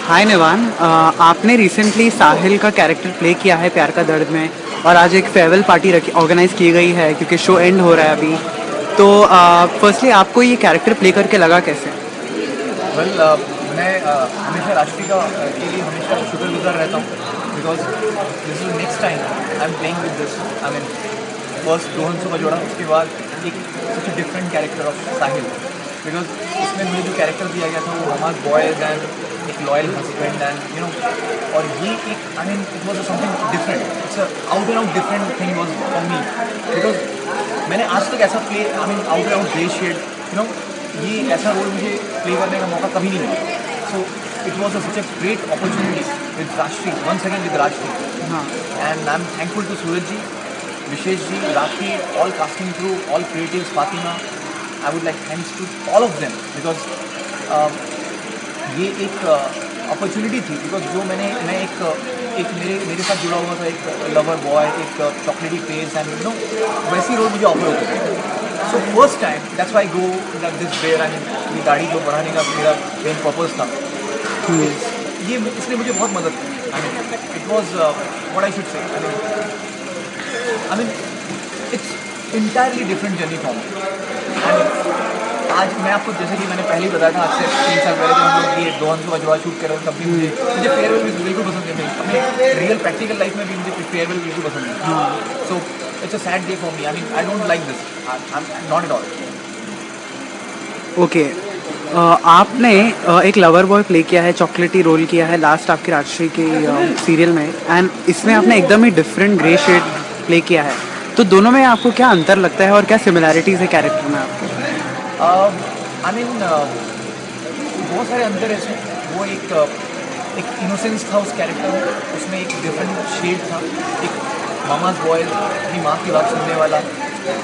हाय निवान, आपने रिसेंटली साहिल का कैरेक्टर प्ले किया है प्यार का दर्द में, और आज एक फेयरवेल पार्टी रखी ऑर्गेनाइज की गई है क्योंकि शो एंड हो रहा है अभी। तो फर्स्टली आपको ये कैरेक्टर प्ले करके लगा कैसे? वेल मैं हमेशा राष्ट्रीय के लिए हमेशा शुक्रगुजार रहता हूँ because this is next time I am playing with this. I mean first दोहन सुबह जोड़ा, उसके बाद एक such a different character of Sahil, because इसमें मुझे जो कैरेक्टर दिया गया था वो हमारे बॉयज़ एंड एक लॉयल हस्बैंड एंड और ये एक I mean it was something different, it's out and out different thing was for me because मैंने आज तक ऐसा play I mean out and out grey shade ये ऐसा रोल मुझे प्ले करने का मौका कभी नहीं मिला। So it was such a great opportunity with Rashtriya, once again with Rashtriya. हाँ, and I am thankful to Suraj ji, Vishesh ji, Rakhi, all casting crew, all creatives, Fatima. I would like thanks to all of them because ये एक opportunity थी because जो मैं एक मेरे साथ जुड़ा हुआ था एक लवर बॉय, एक चॉकलेटी फेस एंड वैसी रोल मुझे ऑफर होती थी। So first time that's why go this where I mean ये गाड़ी को बढ़ाने का मेरा मेन पर्पज़ था। ये इसने मुझे बहुत मदद की। आई mean it was what I should say I mean it's entirely different journey for me. आज मैं आपको जैसे कि मैंने पहले ही बताया था, आज से 3 साल पहले जब हम लोग ये दोहन सुबह जोड़ा शूट कर रहे थे तब भी मुझे फेयरवेल भी बिल्कुल पसंद नहीं, अपने रियल प्रैक्टिकल लाइफ में भी मुझे फेयरवेल बिल्कुल पसंद नहीं। So it's a sad day for me. I mean I don't like this, I am not at all. Okay. आपने एक लवर बॉय प्ले किया है, चॉकलेटी रोल किया है लास्ट आपके राजश्री के सीरियल में, एंड इसमें आपने एकदम ही डिफरेंट ग्रे शेड प्ले किया है। तो दोनों में आपको क्या अंतर लगता है और क्या सिमिलैरिटीज़ है कैरेक्टर में आपके? आई मीन बहुत सारे अंतर है इसमें। वो एक इनोसेंस था उस कैरेक्टर में, उसमें एक डिफरेंट शेड था, एक मामाज बॉय, अपनी माँ की बात सुनने वाला,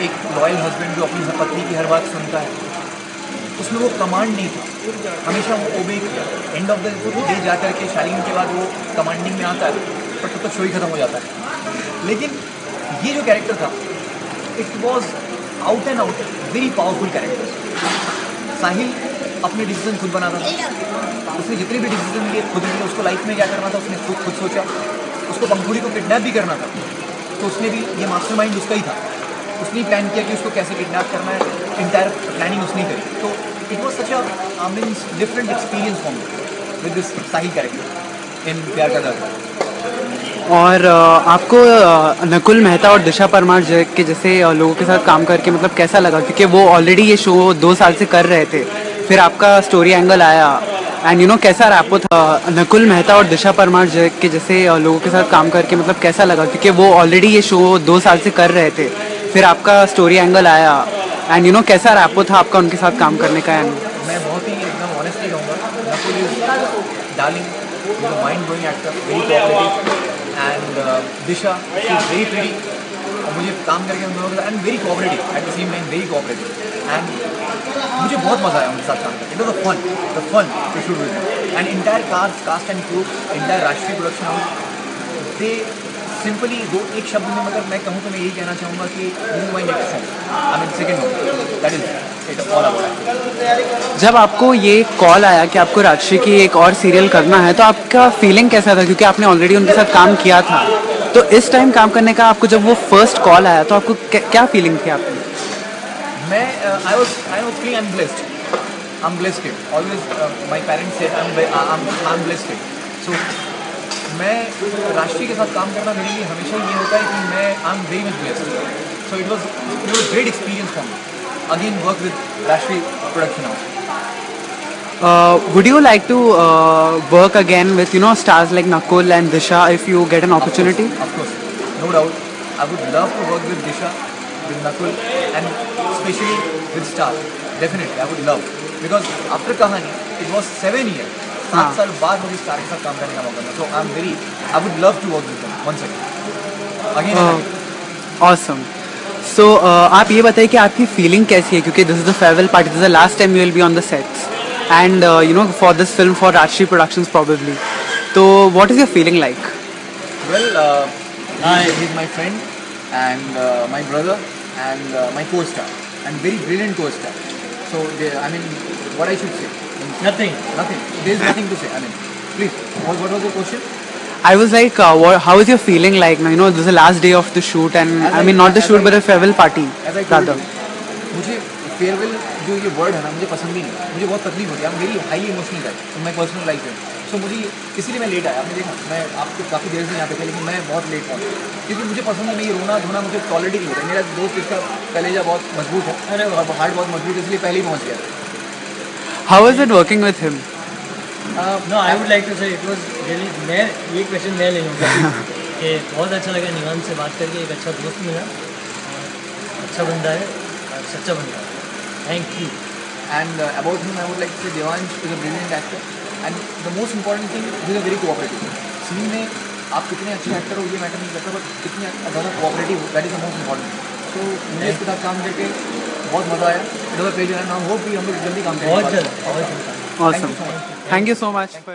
एक लॉयल हस्बैंड जो अपनी पत्नी की हर बात सुनता है। उसमें वो कमांड नहीं था, हमेशा वो ओबे एंड ऑफ द डे जा करके शालीन के बाद वो कमांडिंग में आता है, पर तब तक शो ही खत्म हो जाता है। लेकिन ये जो कैरेक्टर था it was out and out very powerful character. Sahil अपने डिसीजन खुद बनाता था, उसने जितने भी डिसीजन लिए खुद लिए, उसको लाइफ में क्या करना था उसने खुद सोचा। उसको पंखुड़ी को किडनैप भी करना था तो उसने भी, ये मास्टरमाइंड उसका ही था, उसने ही प्लान किया कि उसको कैसे किडनैप करना है, इंटायर प्लानिंग उसने ही करी। तो it was such a means different experience for me with this Sahil character in प्यार का दर्द। और आपको नकुल मेहता और दिशा परमार के जैसे लोगों के साथ काम करके मतलब कैसा लगा? क्योंकि वो ऑलरेडी ये शो 2 साल से कर रहे थे, फिर आपका स्टोरी एंगल आया, एंड कैसा रैपो था? नकुल मेहता और दिशा परमार के जैसे लोगों के साथ काम करके मतलब कैसा लगा? क्योंकि वो ऑलरेडी ये शो 2 साल से कर रहे थे, फिर आपका स्टोरी एंगल आया, एंड कैसा रैपो था आपका उनके साथ काम करने का? एंड मैं बहुत ही एकदम ऑनेस्टली कहूँगा, Nakul is darling, is a mind blowing actor, very cooperative, and Disha she is very pretty, और मुझे काम करके उन दोनों के साथ and very cooperative at the same time, very cooperative, and मुझे बहुत मज़ा आया उनके साथ काम करके। It was the fun to shoot with and entire cast and crew, entire Rashtriya production house, they simply दो एक शब्द में अगर मैं कहूँ तो मैं यही कहना चाहूँगा कि this is my next film, I mean second one, that is it all about. जब आपको ये कॉल आया कि आपको राजश्री की एक और सीरियल करना है, तो आपका फीलिंग कैसा था? क्योंकि आपने ऑलरेडी उनके साथ काम किया था, तो इस टाइम काम करने का आपको जब वो फर्स्ट कॉल आया तो आपको क्या फीलिंग थी आपकी? मैं I was feeling I am blessed, I am blessed kid, always my parents said I am blessed kid. So मैं राष्ट्रीय के साथ काम करना मेरे लिए हमेशा ये होता है कि मैं I am very much blessed. So it was great experience for me, again work with Rashtriya production house. Would you like to work again with stars like Nakul and Disha if you get an opportunity? Of course, no doubt. I would love to work with Disha, with Nakul, and especially with Star. Definitely, I would love, because after Kahani, it was 7 years. 7 साल बाद मुझे star के साथ काम करने का मौका मिला. So I would love to work with them once again. Again. Awesome. So आप ये बताइए कि आपकी फीलिंग कैसी है? क्योंकि this is the farewell party, this is the last time you will be on the sets, and for this film for Rajshri Productions probably. So what is your feeling like? Well, he's my friend and my brother and my co-star, and very brilliant co-star. So I mean, what I should say? Nothing. There is nothing to say. I mean, Please, what was the question? I was like, how is your feeling like? You know, this is the last day of the shoot, and I mean not the shoot but a farewell party As I told rather. you, मुझे farewell जो ये word है ना मुझे पसंद ही नहीं, मुझे बहुत तकलीफ होती है। आई am very highly emotional guy in my personal life में। सो मुझे इसीलिए मैं लेट आया। आपने देखा मैं आपको काफ़ी देर से यहाँ पे थे, लेकिन मैं बहुत लेट था क्योंकि मुझे पसंद नहीं, ये रोना धोना मुझे टॉलरेट ही नहीं होता। मेरा दोस्त इसका कलेजा बहुत मजबूत है और हार्ट बहुत मजबूत है, इसलिए पहले ही पहुँच गया। How was it working with him? No I would like to say it was really, मैं ये क्वेश्चन मैं ले लूँगा कि बहुत अच्छा लगा निवान से बात करके, एक अच्छा दोस्त मिला और अच्छा बंदा है और सच्चा बंदा है। Thank you. And about him, I would like to say Devansh is a brilliant actor, and the most important thing, he is a very cooperative. Scene में आप कितने अच्छे एक्टर हो ये मैटर नहीं करता, बट कितने ज़्यादा कोऑपरेटिव हो, that is the most important. So मुझे इसके साथ काम करके बहुत मज़ा आया। इधर पेज है ना, होप कि हम लोग जल्दी काम करें। बहुत जल्द। Awesome. Thank you so much for